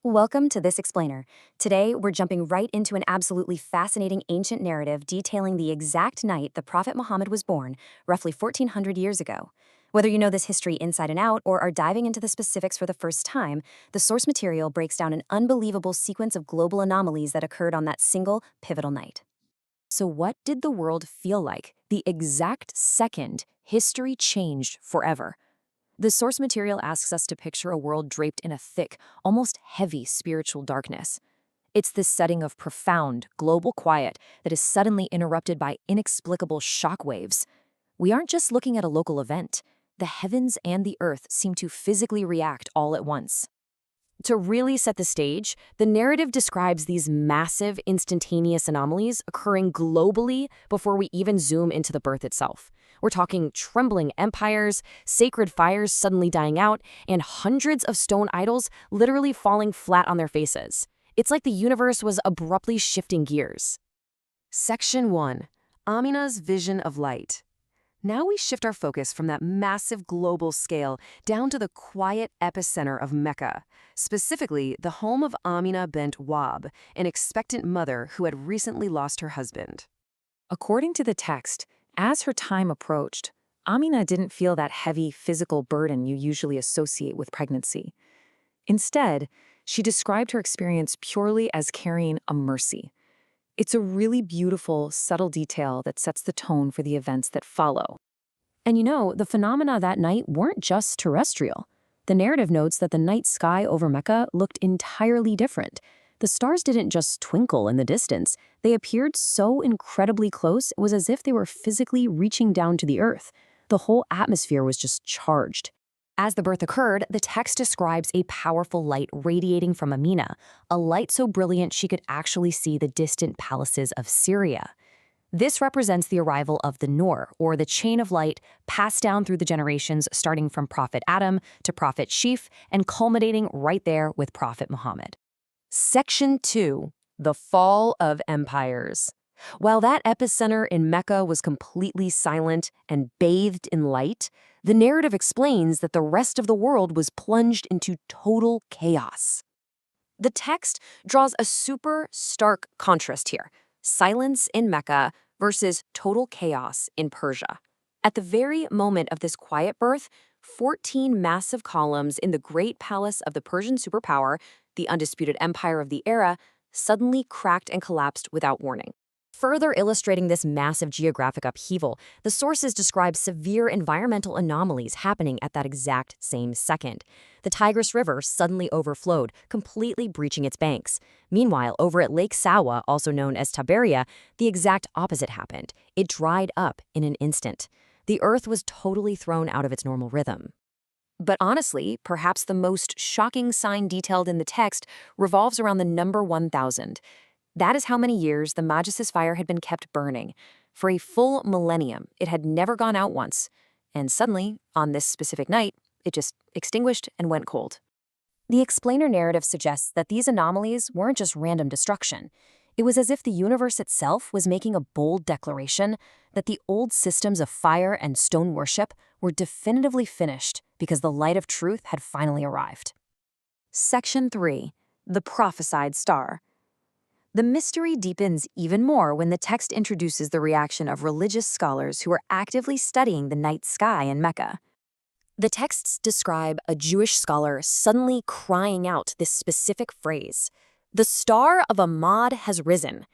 Welcome to This Explainer. Today, we're jumping right into an absolutely fascinating ancient narrative detailing the exact night the Prophet Muhammad was born, roughly 1400 years ago. Whether you know this history inside and out or are diving into the specifics for the first time, the source material breaks down an unbelievable sequence of global anomalies that occurred on that single, pivotal night. So what did the world feel like the exact second history changed forever? The source material asks us to picture a world draped in a thick, almost heavy spiritual darkness. It's this setting of profound, global quiet that is suddenly interrupted by inexplicable shock waves. We aren't just looking at a local event. The heavens and the earth seem to physically react all at once. To really set the stage, the narrative describes these massive, instantaneous anomalies occurring globally before we even zoom into the birth itself. We're talking trembling empires, sacred fires suddenly dying out, and hundreds of stone idols literally falling flat on their faces. It's like the universe was abruptly shifting gears. Section 1. Aminah's Vision of Light. Now we shift our focus from that massive global scale down to the quiet epicenter of Mecca, specifically the home of Aminah bint Wahb, an expectant mother who had recently lost her husband. According to the text, as her time approached, Aminah didn't feel that heavy physical burden you usually associate with pregnancy. Instead, she described her experience purely as carrying a mercy. It's a really beautiful, subtle detail that sets the tone for the events that follow. And the phenomena that night weren't just terrestrial. The narrative notes that the night sky over Mecca looked entirely different. The stars didn't just twinkle in the distance. They appeared so incredibly close, it was as if they were physically reaching down to the earth. The whole atmosphere was just charged. As the birth occurred, the text describes a powerful light radiating from Aminah, a light so brilliant she could actually see the distant palaces of Seerah. This represents the arrival of the Nur, or the chain of light, passed down through the generations starting from Prophet Adam to Prophet Sheeth and culminating right there with Prophet Muhammad. Section 2. The Fall of Empires. While that epicenter in Mecca was completely silent and bathed in light, the narrative explains that the rest of the world was plunged into total chaos. The text draws a super stark contrast here: silence in Mecca versus total chaos in Persia. At the very moment of this quiet birth, 14 massive columns in the great palace of the Persian superpower, the undisputed empire of the era, suddenly cracked and collapsed without warning. Further illustrating this massive geographic upheaval, the sources describe severe environmental anomalies happening at that exact same second. The Tigris River suddenly overflowed, completely breaching its banks. Meanwhile, over at Lake Sawa, also known as Tabaria, the exact opposite happened. It dried up in an instant. The earth was totally thrown out of its normal rhythm. But honestly, perhaps the most shocking sign detailed in the text revolves around the number 1000. That is how many years the Magus' fire had been kept burning. For a full millennium, it had never gone out once. And suddenly, on this specific night, it just extinguished and went cold. The explainer narrative suggests that these anomalies weren't just random destruction. It was as if the universe itself was making a bold declaration that the old systems of fire and stone worship were definitively finished because the light of truth had finally arrived. Section 3. The Prophesied Star. The mystery deepens even more when the text introduces the reaction of religious scholars who are actively studying the night sky in Mecca. The texts describe a Jewish scholar suddenly crying out this specific phrase: "The star of Ahmad has risen."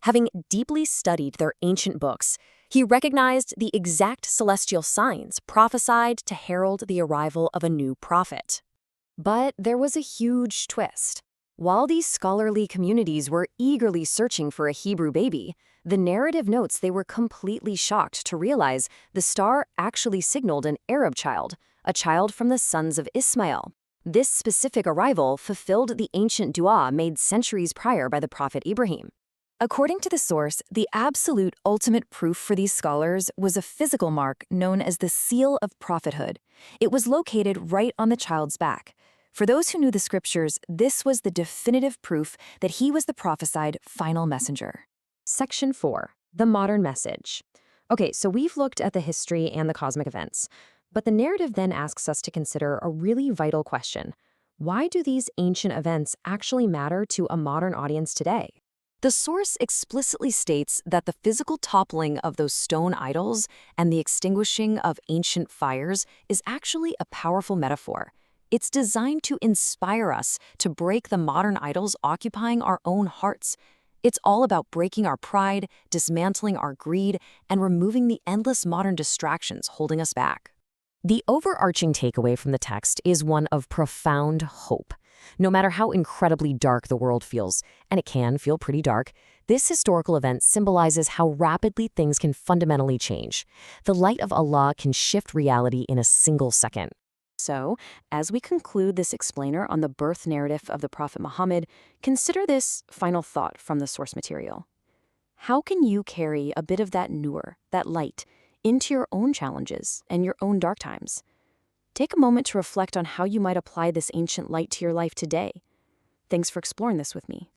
Having deeply studied their ancient books, he recognized the exact celestial signs prophesied to herald the arrival of a new prophet. But there was a huge twist. While these scholarly communities were eagerly searching for a Hebrew baby, the narrative notes they were completely shocked to realize the star actually signaled an Arab child, a child from the sons of Ismail. This specific arrival fulfilled the ancient dua made centuries prior by the prophet Ibrahim. According to the source, the absolute ultimate proof for these scholars was a physical mark known as the seal of prophethood. It was located right on the child's back. For those who knew the scriptures, this was the definitive proof that he was the prophesied final messenger. Section 4. The Modern Message. Okay, so we've looked at the history and the cosmic events, but the narrative then asks us to consider a really vital question. Why do these ancient events actually matter to a modern audience today? The source explicitly states that the physical toppling of those stone idols and the extinguishing of ancient fires is actually a powerful metaphor. It's designed to inspire us to break the modern idols occupying our own hearts. It's all about breaking our pride, dismantling our greed, and removing the endless modern distractions holding us back. The overarching takeaway from the text is one of profound hope. No matter how incredibly dark the world feels, and it can feel pretty dark, this historical event symbolizes how rapidly things can fundamentally change. The light of Allah can shift reality in a single second. So, as we conclude this explainer on the birth narrative of the Prophet Muhammad, consider this final thought from the source material. How can you carry a bit of that nur, that light, into your own challenges and your own dark times? Take a moment to reflect on how you might apply this ancient light to your life today. Thanks for exploring this with me.